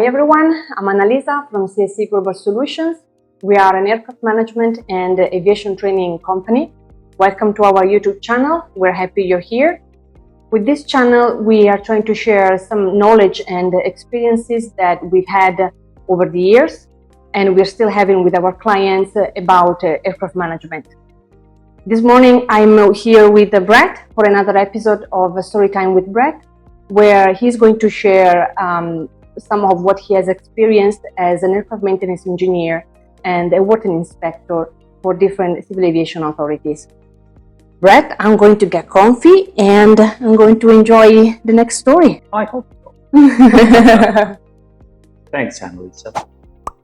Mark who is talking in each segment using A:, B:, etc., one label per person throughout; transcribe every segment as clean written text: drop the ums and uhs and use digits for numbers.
A: Hi everyone, I'm Annalisa from C.A.C. Global Solutions. We are an aircraft management and aviation training company. Welcome to our YouTube channel. We're happy you're here. With this channel, we are trying to share some knowledge and experiences that we've had over the years, and we're still having with our clients about aircraft management. This morning, I'm here with Bret for another episode of Storytime with Bret, where he's going to share some of what he has experienced as an aircraft maintenance engineer and airworthiness inspector for different civil aviation authorities. Bret, I'm going to get comfy and I'm going to enjoy the next story.
B: I hope so. Thanks, Annalisa.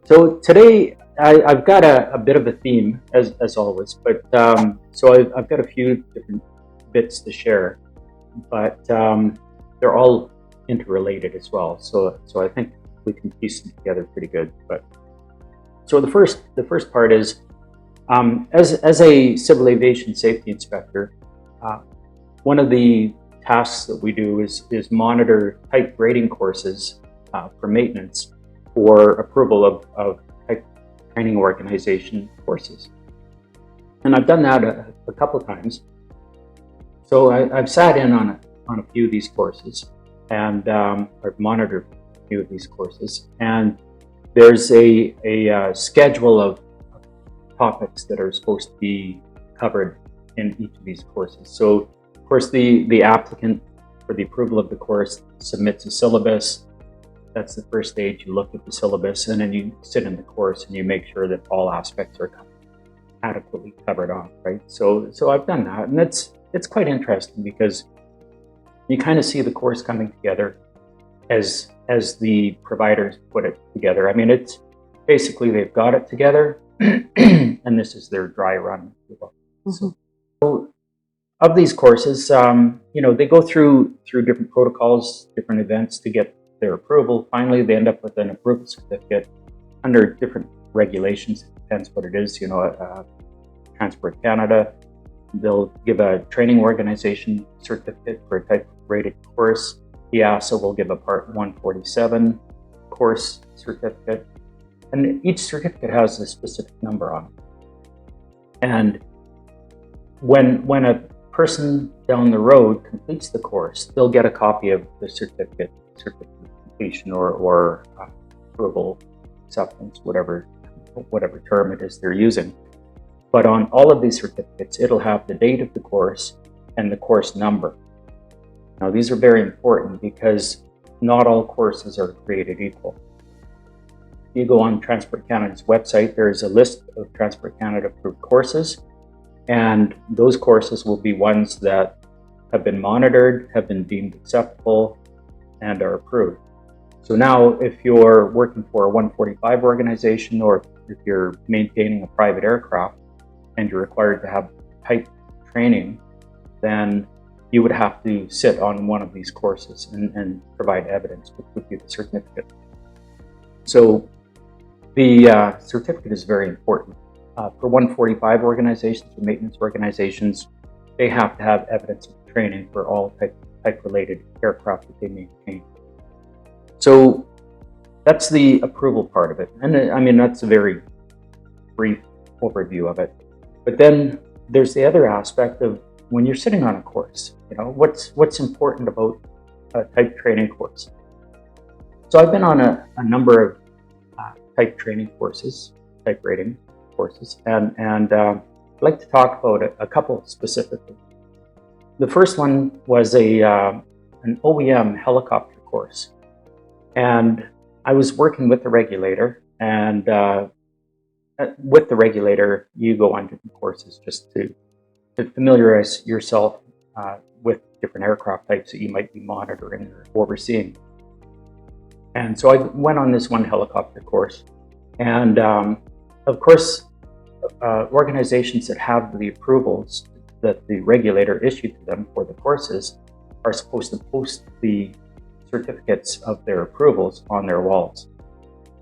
B: So today I've got a bit of a theme as always, but so I've got a few different bits to share, but they're all interrelated as well. So I think we can piece them together pretty good. But so the first part is as a civil aviation safety inspector, one of the tasks that we do is monitor type rating courses for maintenance for approval of type training organization courses. And I've done that a couple of times. So I've sat in on a few of these courses, and I've monitored a few of these courses. And there's a schedule of topics that are supposed to be covered in each of these courses. So, of course, the applicant for the approval of the course submits a syllabus. That's the first stage. You look at the syllabus, and then you sit in the course and you make sure that all aspects are adequately covered off, right? So I've done that, and it's quite interesting because you kind of see the course coming together as the providers put it together. I mean, it's basically they've got it together, and this is their dry run.
A: Mm-hmm.
B: So of these courses, they go through different protocols, different events to get their approval. Finally, they end up with an approval certificate under different regulations. It depends what it is. Transport Canada, they'll give a training organization certificate for a type rated course. C.A.C will give a Part 147 course certificate. And each certificate has a specific number on it. And when a person down the road completes the course, they'll get a copy of the certificate of completion or approval, acceptance, whatever term it is they're using. But on all of these certificates, it'll have the date of the course and the course number. Now, these are very important because not all courses are created equal. If you go on Transport Canada's website, there's a list of Transport Canada approved courses, and those courses will be ones that have been monitored, have been deemed acceptable, and are approved. So now, if you're working for a 145 organization, or if you're maintaining a private aircraft, and you're required to have type training, then you would have to sit on one of these courses and provide evidence, which would be the certificate. So the certificate is very important. For 145 organizations, or maintenance organizations, they have to have evidence of training for all type-related aircraft that they maintain. So that's the approval part of it. And I mean, that's a very brief overview of it. But then there's the other aspect of when you're sitting on a course, what's important about a type training course. So I've been on a number of type training courses, type rating courses, and I'd like to talk about a couple specifically. The first one was an OEM helicopter course, and I was working with the regulator, and with the regulator, you go on different courses just to familiarize yourself with different aircraft types that you might be monitoring or overseeing. And so I went on this one helicopter course. And of course, organizations that have the approvals that the regulator issued to them for the courses are supposed to post the certificates of their approvals on their walls.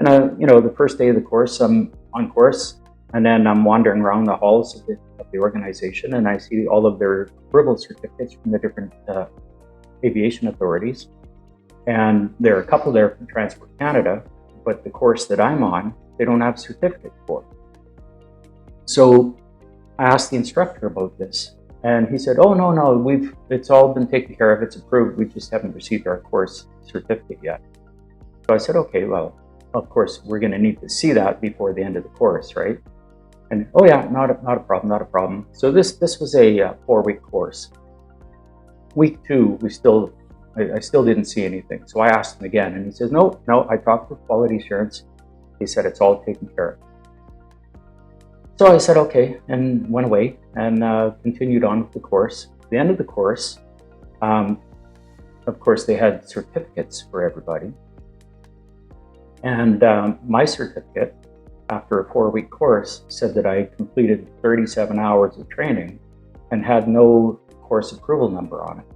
B: And the first day of the course, I'm on course, and then I'm wandering around the halls of the organization, and I see all of their approval certificates from the different aviation authorities. And there are a couple there from Transport Canada, but the course that I'm on, they don't have a certificate for. So I asked the instructor about this, and he said, "Oh, no, it's all been taken care of, it's approved, we just haven't received our course certificate yet." So I said, "Okay, well, of course, we're going to need to see that before the end of the course, right?" And, "Oh yeah, not a problem. So this was a 4-week course. Week 2, I still didn't see anything. So I asked him again, and he says, no, I talked with quality assurance. He said it's all taken care of. So I said, okay, and went away and continued on with the course. At the end of the course, of course, they had certificates for everybody. And my certificate, after a 4-week course, said that I completed 37 hours of training and had no course approval number on it.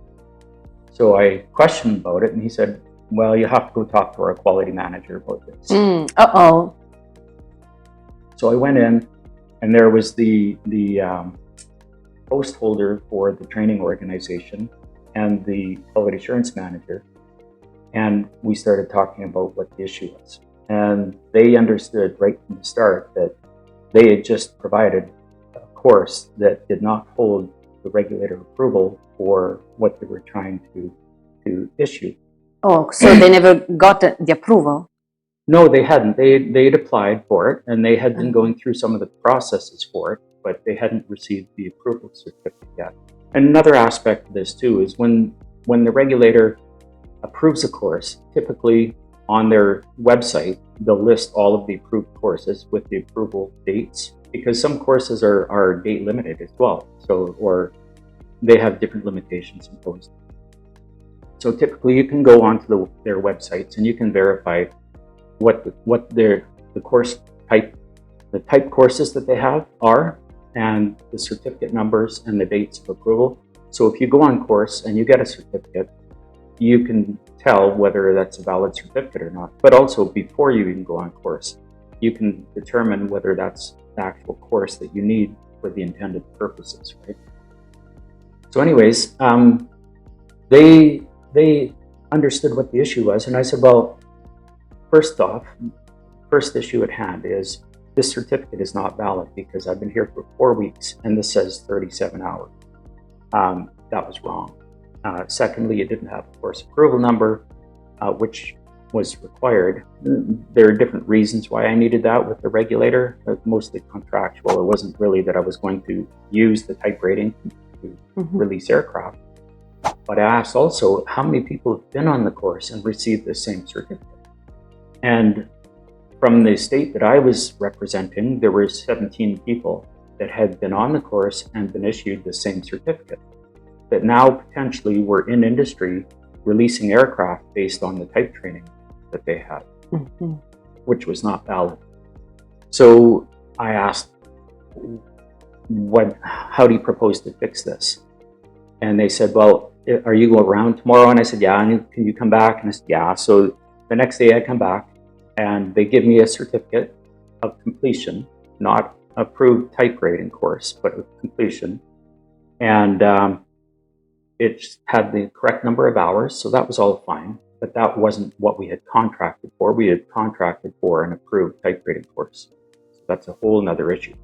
B: So I questioned about it, and he said, "Well, you have to go talk to our quality manager about this."
A: Uh-oh.
B: So I went in, and there was the post holder for the training organization and the quality assurance manager, and we started talking about what the issue was. And they understood right from the start that they had just provided a course that did not hold the regulator approval for what they were trying to issue.
A: Oh, so they never got the approval?
B: No, they hadn't. They'd applied for it, and they had been going through some of the processes for it, but they hadn't received the approval certificate yet. And another aspect of this too is when the regulator approves a course, typically on their website, they'll list all of the approved courses with the approval dates, because some courses are date limited as well. So, or they have different limitations imposed. So typically you can go onto their websites and you can verify what the course type, the type courses that they have are, and the certificate numbers and the dates of approval. So if you go on course and you get a certificate, you can tell whether that's a valid certificate or not. But also before you even go on course, you can determine whether that's the actual course that you need for the intended purposes, right? So anyways, they understood what the issue was, and I said, well, first off, first issue at hand is this certificate is not valid because I've been here for 4 weeks and this says 37 hours. That was wrong. Secondly, it didn't have a course approval number, which was required. There are different reasons why I needed that with the regulator, mostly contractual. It wasn't really that I was going to use the type rating to release aircraft. But I asked also, how many people have been on the course and received the same certificate? And from the state that I was representing, there were 17 people that had been on the course and been issued the same certificate, that now potentially were in industry releasing aircraft based on the type training that they had, which was not valid. So I asked, how do you propose to fix this? And they said, well, are you going around tomorrow? And I said, yeah. And can you come back? And I said, yeah. So the next day I come back and they give me a certificate of completion, not approved type rating course, but of completion. And it had the correct number of hours, so that was all fine. But that wasn't what we had contracted for. We had contracted for an approved type rating course. So that's a whole nother issue.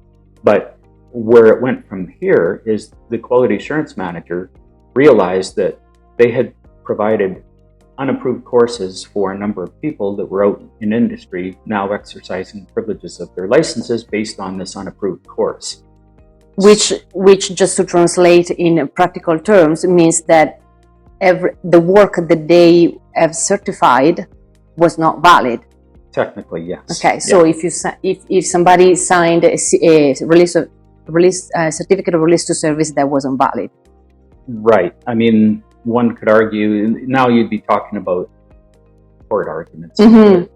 B: But where it went from here is the quality assurance manager realized that they had provided unapproved courses for a number of people that were out in industry now exercising privileges of their licenses based on this unapproved course.
A: Which just to translate in practical terms means that the work that they have certified was not valid.
B: Technically, yes.
A: Okay, so if somebody signed a certificate of release to service that wasn't valid.
B: Right. I mean, one could argue, now you'd be talking about court arguments and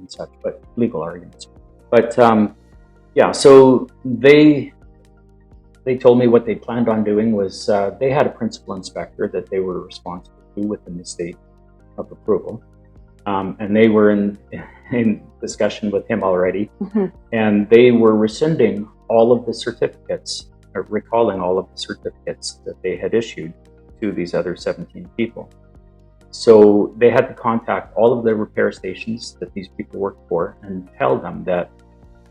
B: such, but legal arguments. But yeah, so they told me what they planned on doing was they had a principal inspector that they were responsible to within the state of approval. And they were in discussion with him already. And they were rescinding all of the certificates, or recalling all of the certificates that they had issued to these other 17 people. So they had to contact all of the repair stations that these people worked for and tell them that,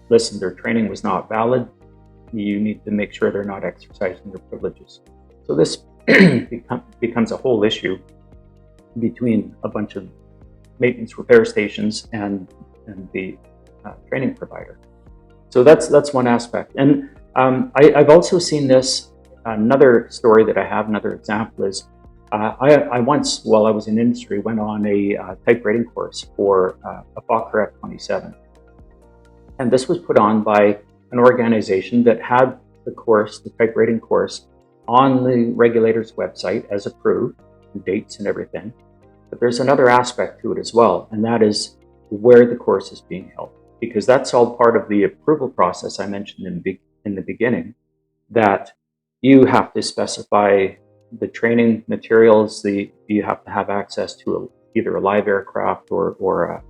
B: listen, their training was not valid. You need to make sure they're not exercising their privileges. So this becomes a whole issue between a bunch of maintenance repair stations and the training provider. So that's one aspect. And I've also seen this. Another story that I have, another example is I once, while I was in industry, went on a type rating course for a Fokker F-27. And this was put on by an organization that had the course, the type rating course, on the regulator's website as approved, dates and everything. But there's another aspect to it as well, and that is where the course is being held. Because that's all part of the approval process I mentioned in the beginning, that you have to specify the training materials, you have to have access to either a live aircraft or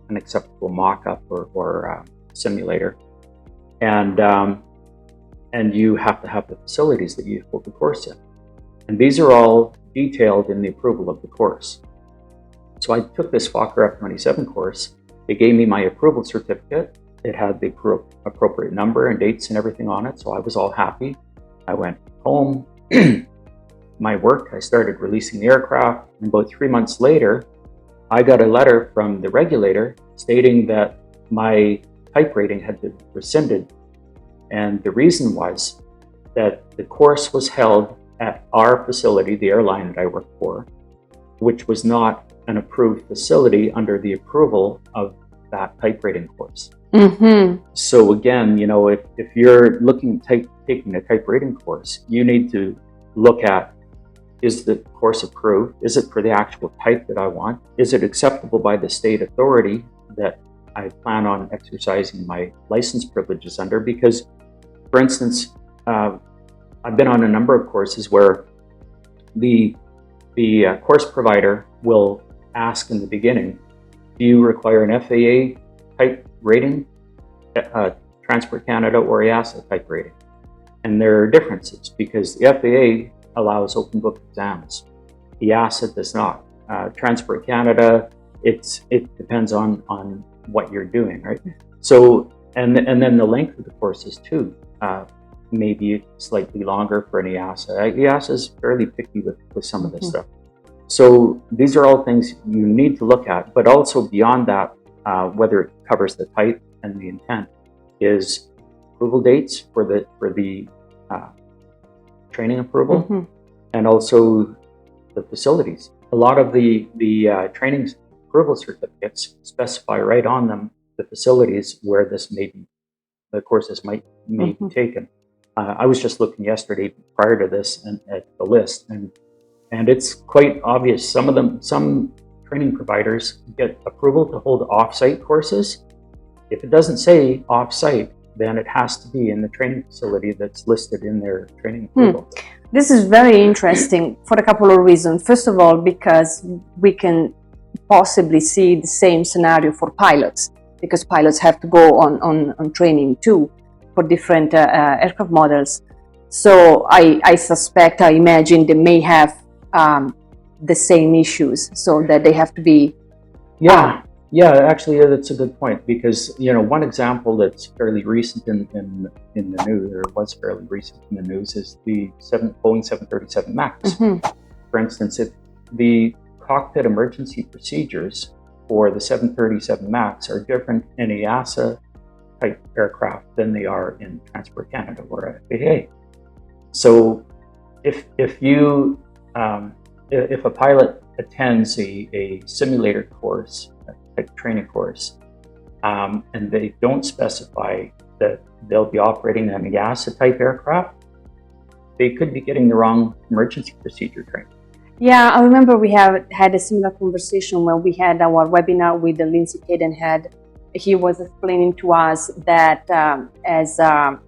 B: an acceptable mock-up or simulator. And you have to have the facilities that you hold the course in. And these are all detailed in the approval of the course. So I took this Fokker F-27 course. They gave me my approval certificate. It had the appropriate number and dates and everything on it, so I was all happy. I went home, my work, I started releasing the aircraft, and about 3 months later, I got a letter from the regulator stating that my type rating had been rescinded. And the reason was that the course was held at our facility, the airline that I worked for, which was not an approved facility under the approval of that type rating course.
A: Mm-hmm.
B: So again, you know, if you're looking at taking a type rating course, you need to look at, is the course approved? Is it for the actual type that I want? Is it acceptable by the state authority that I plan on exercising my license privileges under? Because, for instance, I've been on a number of courses where the course provider will ask in the beginning, do you require an FAA type rating, Transport Canada or EASA type rating? And there are differences because the FAA allows open book exams. EASA does not. Transport Canada, it depends on what you're doing, right? So, and then the length of the courses too, maybe slightly longer for an EASA. EASA is fairly picky with some of this stuff. So these are all things you need to look at, but also beyond that, whether it covers the type and the intent, is approval dates for the training approval, and also the facilities. A lot of the training approval certificates specify right on them the facilities where this the courses may be taken. I was just looking yesterday prior to this and at the list, and it's quite obvious. Some training providers get approval to hold off-site courses. If it doesn't say off-site, then it has to be in the training facility that's listed in their training approval.
A: This is very interesting for a couple of reasons. First of all, because we can possibly see the same scenario for pilots, because pilots have to go on training too for different aircraft models. So I suspect, I imagine they may have the same issues, so that they have to be.
B: Yeah, actually, that's a good point, because one example that's fairly recent in the news, or was fairly recent in the news, is the Boeing 737 MAX. For instance, if the cockpit emergency procedures for the 737 MAX are different in a EASA type aircraft than they are in Transport Canada or FAA. So if a pilot attends a simulator course, a training course, and they don't specify that they'll be operating an EASA type aircraft, they could be getting the wrong emergency procedure training.
A: Yeah, I remember we have had a similar conversation when we had our webinar with the Lindsay Cadenhead. He was explaining to us that as a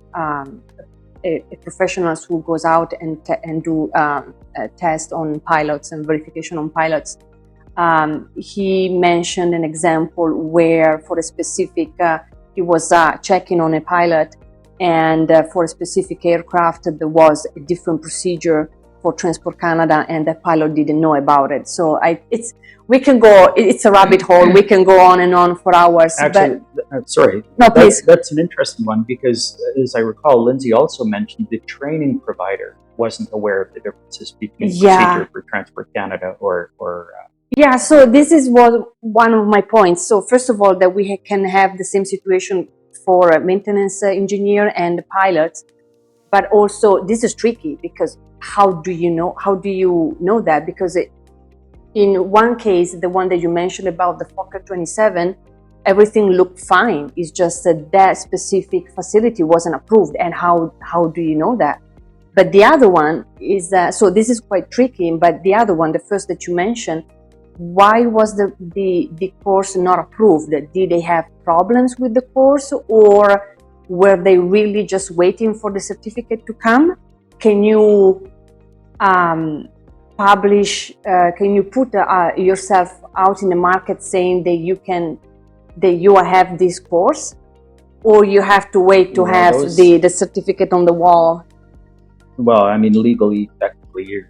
A: professionals who goes out and do a test on pilots and verification on pilots, he mentioned an example where for a specific, he was checking on a pilot, and for a specific aircraft there was a different procedure for Transport Canada, and the pilot didn't know about it. So it's a rabbit hole. We can go on and on for hours.
B: Actually, sorry.
A: No, please.
B: That's an interesting one because, as I recall, Lindsay also mentioned the training provider wasn't aware of the differences between procedure for Transport Canada or
A: yeah, so this is one of my points. So first of all, that we can have the same situation for a maintenance engineer and pilots, but also this is tricky because how do you know that? Because in one case, the one that you mentioned about the Fokker 27, everything looked fine. It's just that specific facility wasn't approved, and how do you know that? But the other one is so this is quite tricky. But the other one, the first that you mentioned, why was the course not approved? Did they have problems with the course, or were they really just waiting for the certificate to come? Can you publish? Can you put yourself out in the market saying that you have this course, or you have to wait to have the certificate on the wall?
B: Well, I mean, legally, technically, you're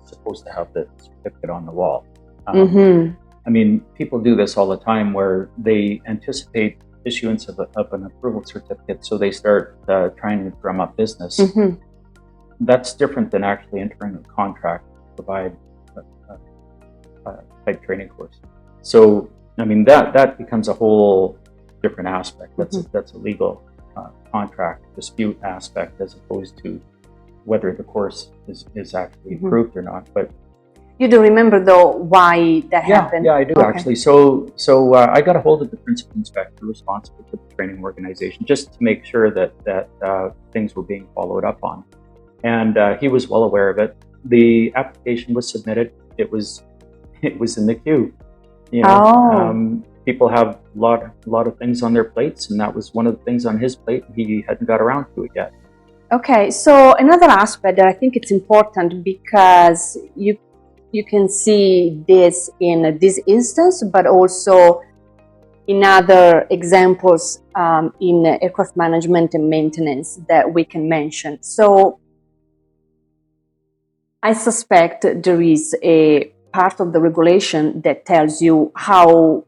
B: supposed to have the certificate on the wall. I mean, people do this all the time where they anticipate issuance of an approval certificate, so they start trying to drum up business. That's different than actually entering a contract to provide a type training course. So, I mean, that becomes a whole different aspect. That's a legal contract dispute aspect as opposed to whether the course is actually approved or not. But
A: you do remember though why that happened?
B: Yeah, I do actually. So I got a hold of the principal inspector responsible for the training organization just to make sure that things were being followed up on, and he was well aware of it. The application was submitted. It was in the queue. You know, people have a lot of things on their plates, and that was one of the things on his plate. He hadn't got around to it yet.
A: Okay, so another aspect that I think it's important, because you can see this in this instance, but also in other examples in aircraft management and maintenance that we can mention. So I suspect there is a part of the regulation that tells you how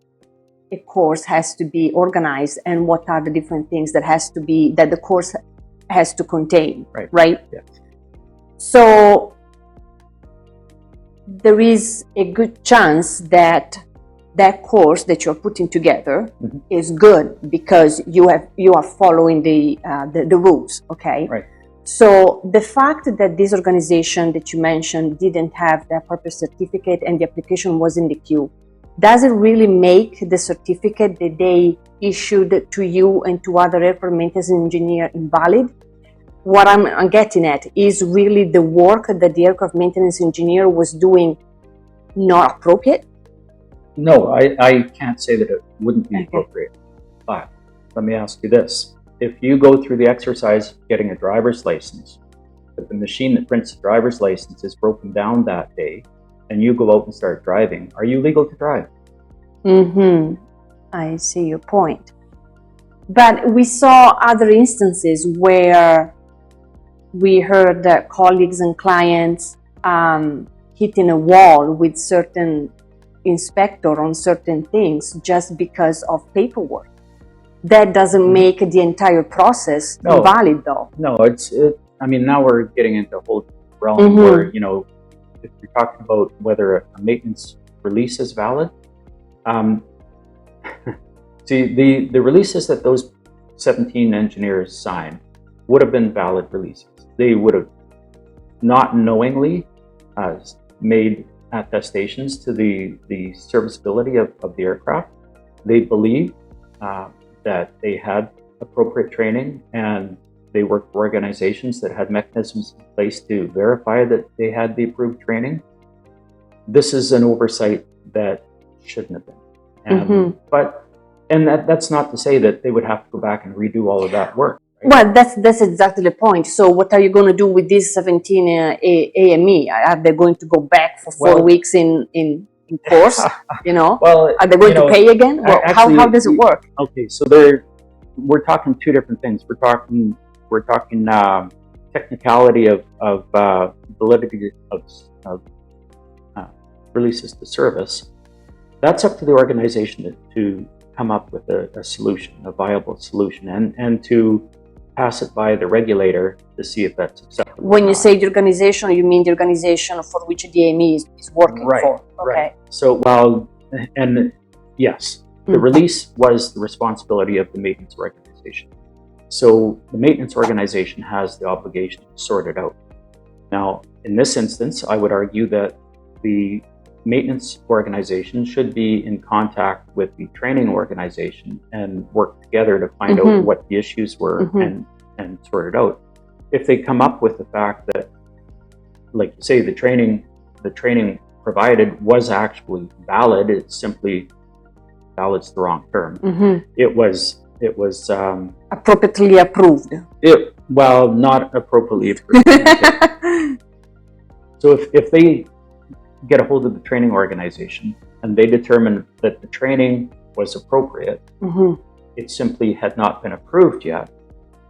A: a course has to be organized and what are the different things that the course has to contain, right?
B: Yeah.
A: So there is a good chance that that course that you're putting together is good because you are following the rules, okay?
B: Right.
A: So the fact that this organization that you mentioned didn't have the appropriate certificate and the application was in the queue, does it really make the certificate that they issued to you and to other aircraft maintenance engineer invalid? What I'm getting at is really the work that the aircraft maintenance engineer was doing not appropriate?
B: No, I can't say that it wouldn't be appropriate. But let me ask you this. If you go through the exercise of getting a driver's license, but the machine that prints the driver's license is broken down that day, and you go out and start driving, are you legal to drive?
A: I see your point. But we saw other instances where we heard that colleagues and clients hitting a wall with certain inspector on certain things just because of paperwork. That doesn't make the entire process invalid, though.
B: No, I mean, now we're getting into a whole realm where, you know, if you're talking about whether a maintenance release is valid, see, the releases that those 17 engineers signed would have been valid releases. They would have not knowingly made attestations to the serviceability of the aircraft. They believed that they had appropriate training, and they worked for organizations that had mechanisms in place to verify that they had the approved training. This is an oversight that shouldn't have been. And that's not to say that they would have to go back and redo all of that work. Right?
A: Well, that's exactly the point. So what are you going to do with these 17 AME? Are they going to go back for 4 weeks in course? You know, are they going to pay again? Well, actually, how does it work?
B: Okay, so we're talking two different things. We're talking technicality of validity of releases to service, that's up to the organization to come up with a solution, a viable solution, and to pass it by the regulator to see if that's acceptable.
A: When you say the organization, you mean the organization for which the AME is working for? Okay.
B: Right. So, and yes, the release was the responsibility of the maintenance organization. So the maintenance organization has the obligation to sort it out. Now, in this instance, I would argue that the maintenance organization should be in contact with the training organization and work together to find out what the issues were and sort it out. If they come up with the fact that, like you say, the training provided was actually valid, it's simply valid's the wrong term. It was
A: appropriately approved.
B: Well, not appropriately approved. So if they get a hold of the training organization and they determine that the training was appropriate, it simply had not been approved yet,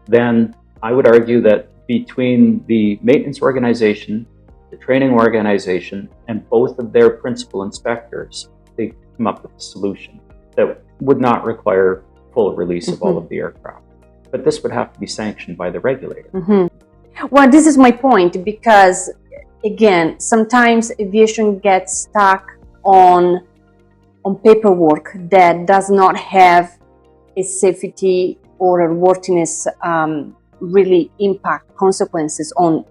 B: then I would argue that between the maintenance organization, the training organization, and both of their principal inspectors, they come up with a solution that would not require full release of all of the aircraft. But this would have to be sanctioned by the regulator.
A: Well, this is my point, because again, sometimes aviation gets stuck on paperwork that does not have a safety or airworthiness really impact consequences on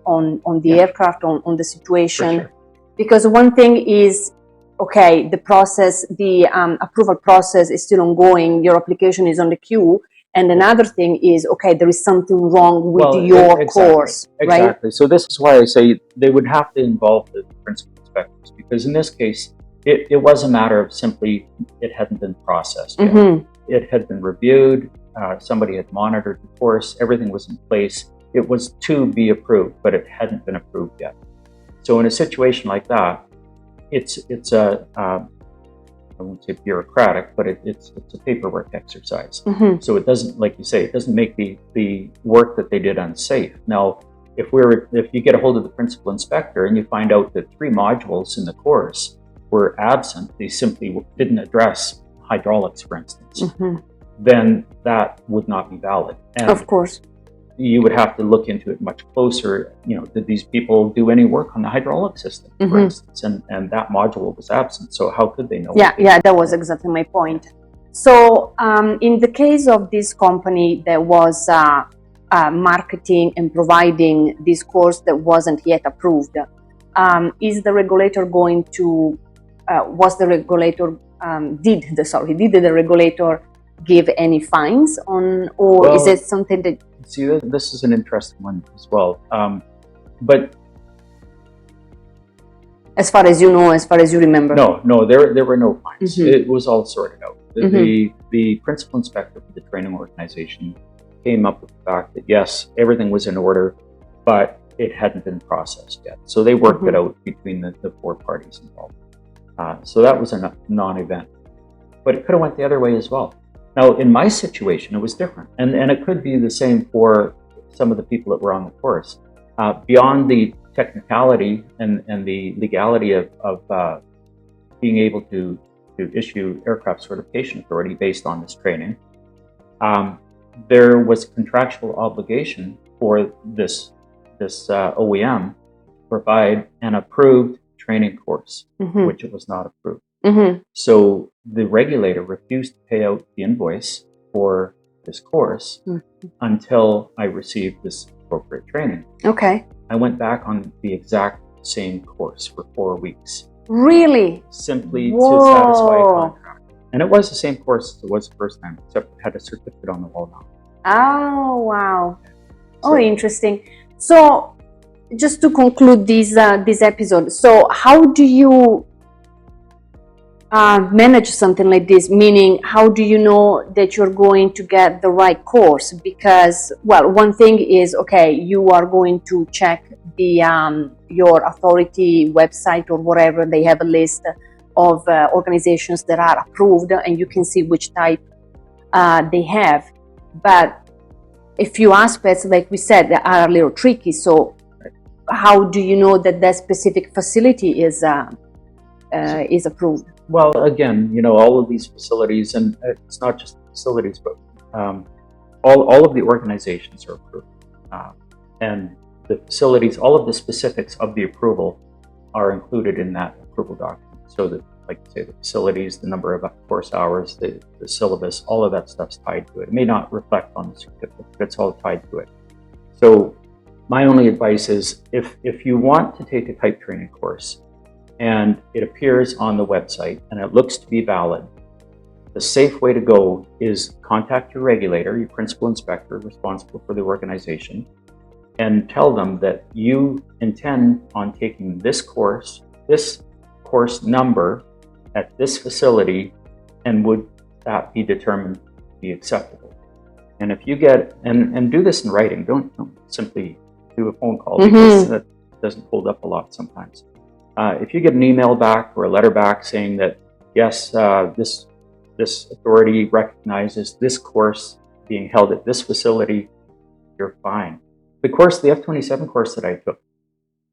A: the aircraft, on the situation.
B: Sure.
A: Because one thing is, okay, the process, the approval process is still ongoing, your application is on the queue, and another thing is, okay, there is something wrong with your course, right?
B: Exactly. So this is why I say they would have to involve the principal inspectors, because in this case, it was a matter of simply it hadn't been processed yet. It had been reviewed, somebody had monitored the course, everything was in place. It was to be approved, but it hadn't been approved yet. So in a situation like that, it's a I won't say bureaucratic, but it's a paperwork exercise. So it doesn't, like you say, it doesn't make the work that they did unsafe. Now, if you get a hold of the principal inspector and you find out that 3 modules in the course were absent, they simply didn't address hydraulics, for instance, then that would not be valid. And
A: of course,
B: you would have to look into it much closer. Did these people do any work on the hydraulic system, for instance? And that module was absent, so how could they know?
A: Yeah, that was exactly my point. So in the case of this company that was marketing and providing this course that wasn't yet approved, is the regulator going to, did the regulator give any fines on, or is it something that...
B: See, this is an interesting one as well. But
A: as far as you know, as far as you remember?
B: No, there were no fines. It was all sorted out. The principal inspector for the training organization came up with the fact that yes, everything was in order, but it hadn't been processed yet. So they worked it out between the 4 parties involved. So that was a non-event. But it could have went the other way as well. Now, in my situation, it was different. And it could be the same for some of the people that were on the course. Beyond the technicality and the legality of being able to issue aircraft certification authority based on this training, there was contractual obligation for this OEM to provide an approved training course, which it was not approved. So the regulator refused to pay out the invoice for this course until I received this appropriate training.
A: Okay.
B: I went back on the exact same course for 4 weeks.
A: Really?
B: Simply to satisfy a contract. And it was the same course as it was the first time, except it had a certificate on the wall now.
A: Oh, wow. So, interesting. So, just to conclude this episode, so how do you manage something like this? Meaning, how do you know that you're going to get the right course? Because, well, one thing is, okay, you are going to check the your authority website or whatever. They have a list of organizations that are approved, and you can see which type they have. But a few aspects, like we said, that are a little tricky. So how do you know that that specific facility is approved?
B: Well, again, all of these facilities, and it's not just facilities, but all of the organizations are approved. And the facilities, all of the specifics of the approval are included in that approval document. So that, like say, the facilities, the number of course hours, the syllabus, all of that stuff's tied to it. It may not reflect on the certificate, but it's all tied to it. So my only advice is if you want to take a type training course and it appears on the website and it looks to be valid, the safe way to go is contact your regulator, your principal inspector responsible for the organization, and tell them that you intend on taking this course number at this facility, and would that be determined to be acceptable. And if you get, and do this in writing, don't simply do a phone call, because that doesn't hold up a lot sometimes. If you get an email back or a letter back saying that, yes, this authority recognizes this course being held at this facility, you're fine. The course, the F-27 course that I took,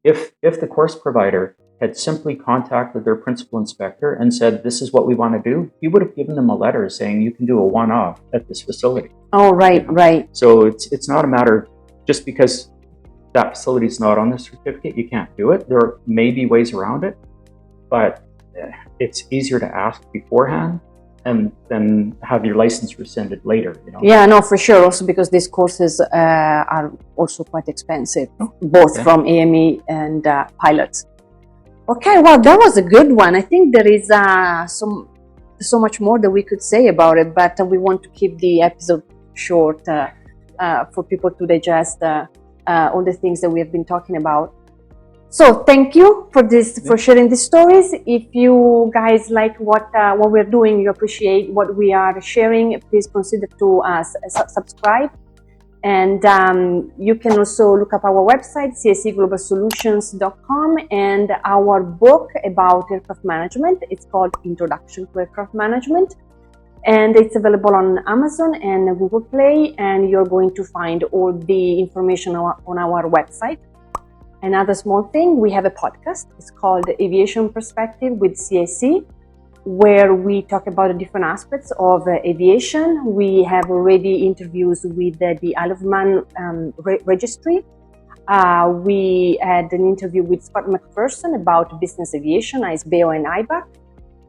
B: if the course provider had simply contacted their principal inspector and said, this is what we want to do, he would have given them a letter saying you can do a one-off at this facility.
A: Oh, right, right.
B: So it's not a matter, just because that facility is not on the certificate, you can't do it. There may be ways around it, but it's easier to ask beforehand and then have your license rescinded later.
A: Yeah, no, for sure. Also because these courses are also quite expensive, both from AME and pilots. Okay, well, that was a good one. I think there is so much more that we could say about it, but we want to keep the episode short for people to digest all the things that we have been talking about. So thank you for sharing these stories. If you guys like what we're doing, you appreciate what we are sharing, please consider to subscribe. And you can also look up our website, cacglobalsolutions.com, and our book about aircraft management. It's called Introduction to Aircraft Management. And it's available on Amazon and Google Play, and you're going to find all the information on our website. Another small thing, we have a podcast. It's called Aviation Perspective with C.A.C, where we talk about the different aspects of aviation. We have already interviews with the Isle of Man registry. We had an interview with Scott McPherson about business aviation, ISBEO and IBAC.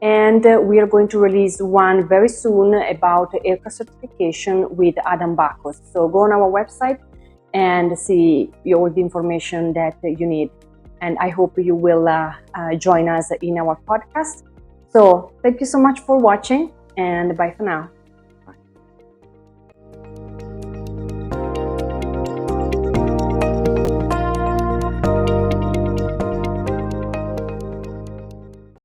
A: And we are going to release one very soon about aircraft certification with Adam Bacos. So go on our website and see all the information that you need. And I hope you will join us in our podcast. So thank you so much for watching, and bye for now.